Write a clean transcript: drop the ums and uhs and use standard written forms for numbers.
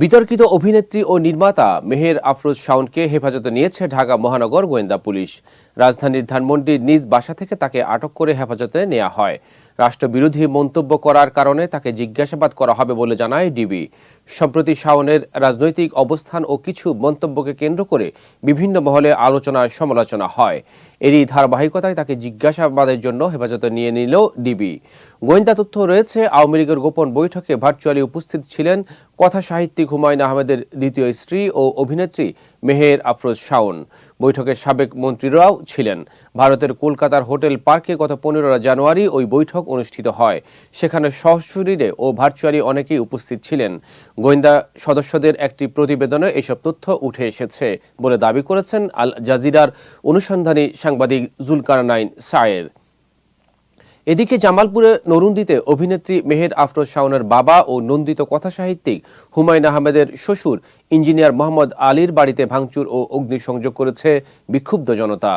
বিতর্কিত অভিনেত্রী ও নির্মাতা মেহের আফরোজ শাওনকে হেফাজতে নিয়েছে ঢাকা মহানগর গোয়েন্দা পুলিশ। রাজধানীর ধানমন্ডির নিজ বাসা থেকে তাকে আটক করে হেফাজতে নেওয়া হয়। রাষ্ট্রবিরোধী মন্তব্য করার কারণে তাকে জিজ্ঞাসাবাদ করা হবে বলে জানায় ডিবি। সম্প্রতি শাওনের রাজনৈতিক অবস্থান ও কিছু মন্তব্যকে কেন্দ্র করে বিভিন্ন মহলে আলোচনা সমালোচনা হয়। এরই ধারাবাহিকতায় তাকে জিজ্ঞাসাবাদের জন্য হেফাজতে নিয়ে নিল ডিবি। গোয়েন্দা তথ্য রয়েছে, আওয়ামী লীগের গোপন বৈঠকে ভার্চুয়ালি উপস্থিত ছিলেন কথা সাহিত্যিক হুমায়ুন আহমেদের দ্বিতীয় স্ত্রী ও অভিনেত্রী মেহের আফরোজ শাওন। বৈঠকের সাবেক মন্ত্রীরাও ছিলেন। ভারতের কলকাতার হোটেল পার্কে গত 15 জানুয়ারি ওই বৈঠক অনুষ্ঠিত হয়। সেখানে সশরীরে ও ভার্চুয়ালি অনেকেই উপস্থিত ছিলেন। গোয়েন্দা সদস্যদের একটি প্রতিবেদনে এসব তথ্য উঠে এসেছে বলে দাবি করেছেন আল জাজিরার অনুসন্ধানী সাংবাদিক জুলকারনাইন সায়ের। এদিকে জামালপুরে নরুন্দিতে অভিনেত্রী মেহের আফরোজ শাওনের বাবা ও নন্দিত কথাসাহিত্যিক হুমায়ুন আহমেদের শ্বশুর ইঞ্জিনিয়ার মোহাম্মদ আলীর বাড়িতে ভাঙচুর ও অগ্নিসংযোগ করেছে বিক্ষুব্ধ জনতা।